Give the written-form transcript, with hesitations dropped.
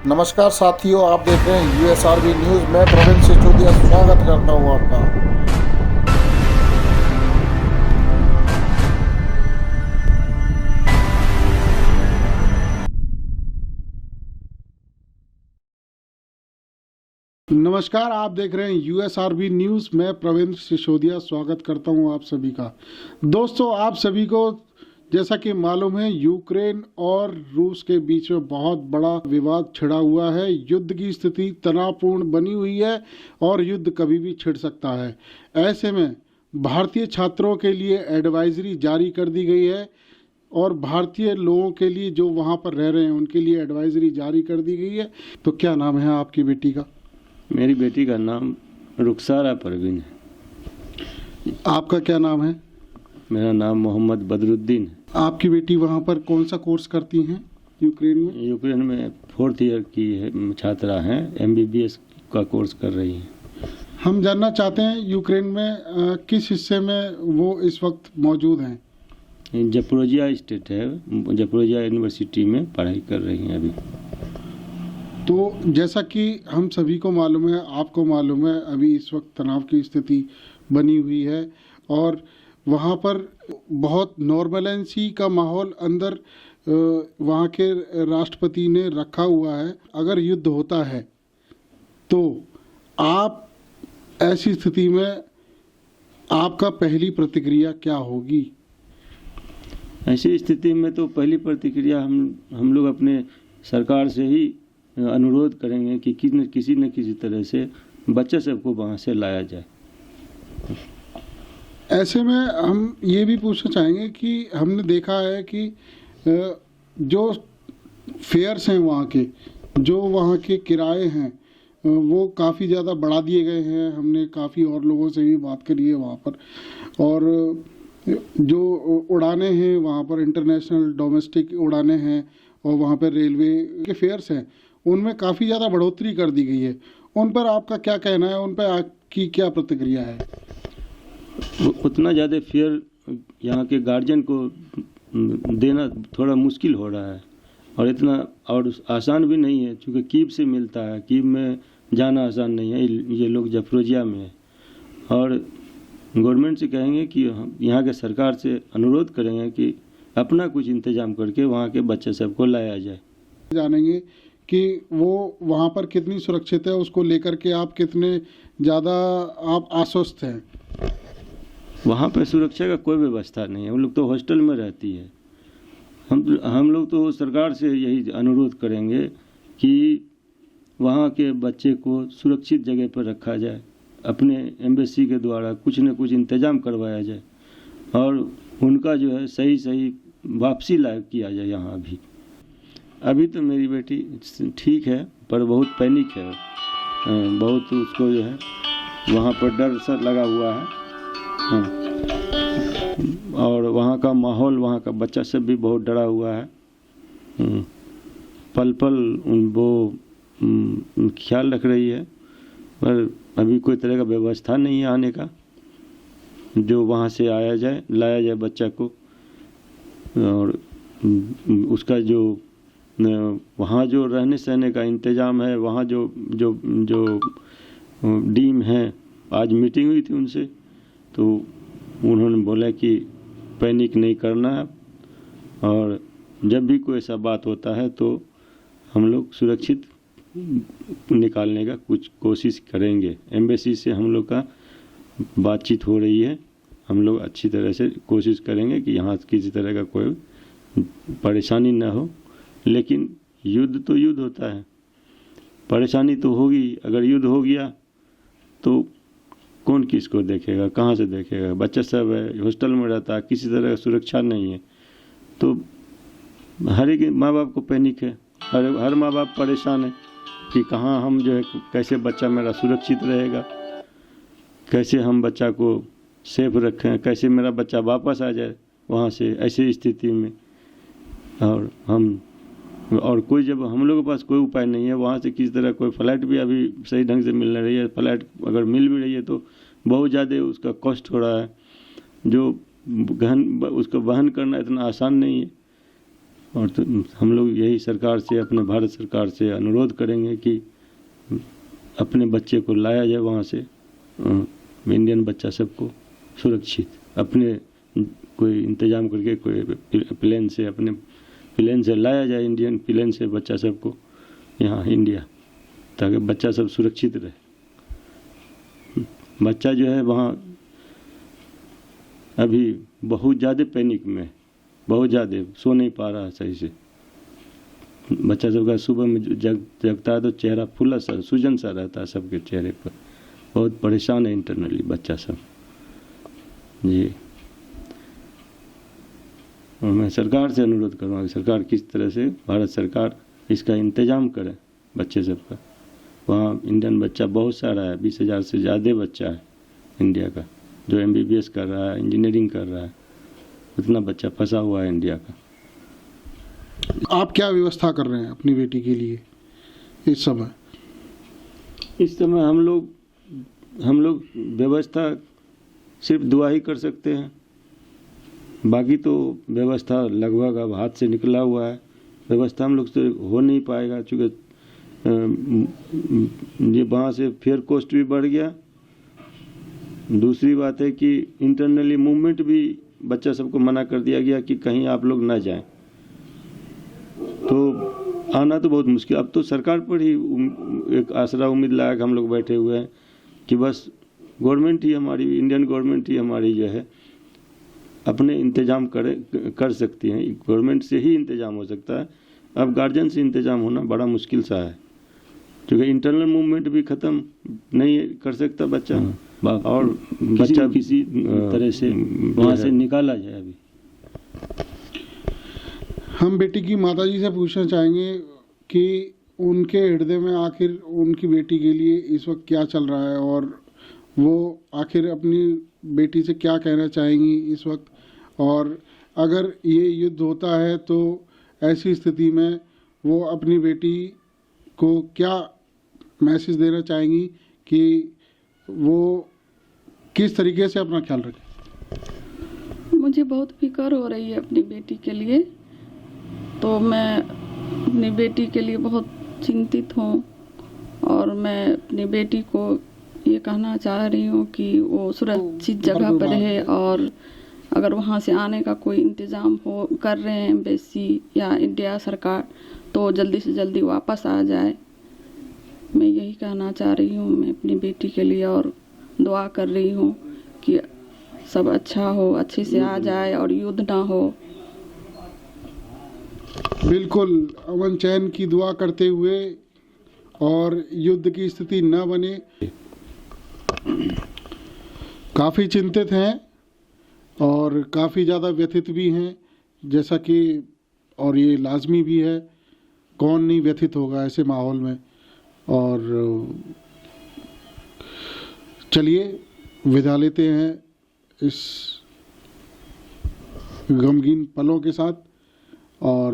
नमस्कार साथियों, आप देख रहे हैं यूएसआरबी न्यूज़। मैं प्रवीण सिसोदिया स्वागत करता हूं आपका। नमस्कार, आप देख रहे हैं यूएसआरबी न्यूज़। मैं प्रवीण सिसोदिया स्वागत करता हूं आप सभी का। दोस्तों, आप सभी को जैसा कि मालूम है, यूक्रेन और रूस के बीच में बहुत बड़ा विवाद छिड़ा हुआ है। युद्ध की स्थिति तनावपूर्ण बनी हुई है और युद्ध कभी भी छिड़ सकता है। ऐसे में भारतीय छात्रों के लिए एडवाइजरी जारी कर दी गई है और भारतीय लोगों के लिए जो वहां पर रह रहे हैं उनके लिए एडवाइजरी जारी कर दी गई है। तो क्या नाम है आपकी बेटी का? मेरी बेटी का नाम रुखसारा परवीन है। आपका क्या नाम है? मेरा नाम मोहम्मद बदरुद्दीन है। आपकी बेटी वहाँ पर कौन सा कोर्स करती हैं यूक्रेन में? यूक्रेन में 4th ईयर की छात्रा हैं, MBBS का कोर्स कर रही हैं। हम जानना चाहते हैं यूक्रेन में किस हिस्से में वो इस वक्त मौजूद हैं? जपोरोजिया स्टेट है, जपोरोजिया यूनिवर्सिटी में पढ़ाई कर रही हैं अभी। तो जैसा कि हम सभी को मालूम है, आपको मालूम है, अभी इस वक्त तनाव की स्थिति बनी हुई है और वहाँ पर बहुत नॉर्मलेंसी का माहौल अंदर वहाँ के राष्ट्रपति ने रखा हुआ है। अगर युद्ध होता है तो आप ऐसी स्थिति में आपका पहली प्रतिक्रिया क्या होगी? ऐसी स्थिति में तो पहली प्रतिक्रिया हम लोग अपने सरकार से ही अनुरोध करेंगे कि किसी न किसी तरह से बच्चे सबको वहाँ से लाया जाए। ऐसे में हम ये भी पूछना चाहेंगे कि हमने देखा है कि जो फेयर्स हैं वहाँ के, जो वहाँ के किराए हैं, वो काफ़ी ज़्यादा बढ़ा दिए गए हैं। हमने काफ़ी और लोगों से भी बात करी है वहाँ पर, और जो उड़ानें हैं वहाँ पर, इंटरनेशनल डोमेस्टिक उड़ानें हैं और वहाँ पर रेलवे के फेयर्स हैं, उनमें काफ़ी ज़्यादा बढ़ोतरी कर दी गई है। उन पर आपका क्या कहना है? उन पर आपकी क्या प्रतिक्रिया है? उतना ज़्यादा फेयर यहाँ के गार्जियन को देना थोड़ा मुश्किल हो रहा है और इतना और आसान भी नहीं है, क्योंकि कीव से मिलता है। कीव में जाना आसान नहीं है, ये लोग जफरोजिया में है। और गवर्नमेंट से कहेंगे कि यहाँ के सरकार से अनुरोध करेंगे कि अपना कुछ इंतजाम करके वहाँ के बच्चे सबको लाया जाए। जानेंगे कि वो वहाँ पर कितनी सुरक्षित है, उसको लेकर के आप कितने ज़्यादा आप आश्वस्त हैं? वहाँ पे सुरक्षा का कोई व्यवस्था नहीं है, उन लोग तो हॉस्टल में रहती है। हम लोग तो सरकार से यही अनुरोध करेंगे कि वहाँ के बच्चे को सुरक्षित जगह पर रखा जाए, अपने एम्बेसी के द्वारा कुछ न कुछ इंतजाम करवाया जाए और उनका जो है सही वापसी लायक किया जाए यहाँ भी। अभी तो मेरी बेटी ठीक है, पर बहुत पैनिक है, बहुत उसको जो है वहाँ पर डर सा लगा हुआ है। और वहाँ का माहौल, वहाँ का बच्चा सब भी बहुत डरा हुआ है। पल वो ख्याल रख रही है, पर अभी कोई तरह का व्यवस्था नहीं है आने का जो वहाँ से लाया जाए बच्चा को। और उसका जो वहाँ जो रहने सहने का इंतज़ाम है, वहाँ जो डीम है, आज मीटिंग हुई थी उनसे, तो उन्होंने बोला कि पैनिक नहीं करना है और जब भी कोई ऐसा बात होता है तो हम लोग सुरक्षित निकालने का कुछ कोशिश करेंगे। एम्बेसी से हम लोग का बातचीत हो रही है, हम लोग अच्छी तरह से कोशिश करेंगे कि यहाँ किसी तरह का कोई परेशानी ना हो। लेकिन युद्ध तो युद्ध होता है, परेशानी तो होगी। अगर युद्ध हो गया तो कौन किसको देखेगा, कहाँ से देखेगा? बच्चा सब है, हॉस्टल में रहता है, किसी तरह का सुरक्षा नहीं है, तो हर एक माँ बाप को पैनिक है। हर माँ बाप परेशान है कि कहाँ हम जो है, कैसे बच्चा मेरा सुरक्षित रहेगा, कैसे हम बच्चा को सेफ रखें, कैसे मेरा बच्चा वापस आ जाए वहाँ से ऐसी स्थिति में। और कोई, जब हम लोगों के पास कोई उपाय नहीं है वहाँ से किसी तरह कोई फ़्लाइट भी अभी सही ढंग से मिल नहीं रही है। फ़्लाइट अगर मिल भी रही है तो बहुत ज़्यादा उसका कॉस्ट हो रहा है, जो उसको वहन करना इतना आसान नहीं है। और तो हम लोग यही सरकार से, अपने भारत सरकार से अनुरोध करेंगे कि अपने बच्चे को लाया जाए वहाँ से, इंडियन बच्चा सबको सुरक्षित अपने कोई इंतजाम करके, कोई प्लेन से, अपने प्लेन से लाया जाए, इंडियन प्लेन से बच्चा सबको यहाँ इंडिया, ताकि बच्चा सब सुरक्षित रहे। बच्चा जो है वहाँ अभी बहुत ज़्यादा पैनिक में, बहुत ज़्यादा सो नहीं पा रहा है सही से। बच्चा सबका सुबह में जगता है तो चेहरा फुला सा, सूजन सा रहता है सबके चेहरे पर। बहुत परेशान है इंटरनली बच्चा सब जी। और मैं सरकार से अनुरोध करूँगा कि सरकार किस तरह से, भारत सरकार इसका इंतजाम करे बच्चे सबका। वहाँ इंडियन बच्चा बहुत सारा है, 20,000 से ज़्यादा बच्चा है इंडिया का, जो MBBS कर रहा है, इंजीनियरिंग कर रहा है। उतना बच्चा फंसा हुआ है इंडिया का। आप क्या व्यवस्था कर रहे हैं अपनी बेटी के लिए इस समय? इस समय हम लोग व्यवस्था सिर्फ दुआ ही कर सकते हैं, बाकी तो व्यवस्था लगभग अब हाथ से निकला हुआ है। व्यवस्था हम लोग से हो नहीं पाएगा, चूँकि ये वहाँ से फेयर कॉस्ट भी बढ़ गया। दूसरी बात है कि इंटरनली मूवमेंट भी बच्चा सबको मना कर दिया गया कि कहीं आप लोग ना जाएं, तो आना तो बहुत मुश्किल। अब तो सरकार पर ही एक आसरा उम्मीद लगा कि हम लोग बैठे हुए हैं कि बस गवर्नमेंट ही हमारी, इंडियन गवर्नमेंट ही हमारी जो है अपने इंतजाम कर सकती हैं। गवर्नमेंट से ही इंतजाम हो सकता है। अब गार्जियन से इंतजाम होना बड़ा मुश्किल सा है, क्योंकि इंटरनल मूवमेंट भी ख़त्म नहीं कर सकता बच्चा, और बच्चा किसी तरह से वहाँ से निकाला जाए। अभी हम बेटी की माताजी से पूछना चाहेंगे कि उनके हृदय में आखिर उनकी बेटी के लिए इस वक्त क्या चल रहा है, और वो आखिर अपनी बेटी से क्या कहना चाहेंगी इस वक्त, और अगर ये युद्ध होता है तो ऐसी स्थिति में वो अपनी बेटी को क्या मैसेज देना चाहेंगी कि वो किस तरीके से अपना ख्याल रखें? मुझे बहुत फिक्र हो रही है अपनी बेटी के लिए, तो मैं अपनी बेटी के लिए बहुत चिंतित हूँ, और मैं अपनी बेटी को ये कहना चाह रही हूँ कि वो सुरक्षित जगह पर रहे, और अगर वहाँ से आने का कोई इंतज़ाम हो कर रहे हैं एम्बेसी या इंडिया सरकार, तो जल्दी से जल्दी वापस आ जाए। मैं यही कहना चाह रही हूँ मैं अपनी बेटी के लिए, और दुआ कर रही हूँ कि सब अच्छा हो, अच्छे से आ जाए और युद्ध ना हो। बिल्कुल अमन चैन की दुआ करते हुए, और युद्ध की स्थिति न बने। काफ़ी चिंतित हैं और काफ़ी ज़्यादा व्यथित भी हैं, जैसा कि, और ये लाजमी भी है, कौन नहीं व्यथित होगा ऐसे माहौल में। और चलिए विदा लेते हैं इस गमगीन पलों के साथ, और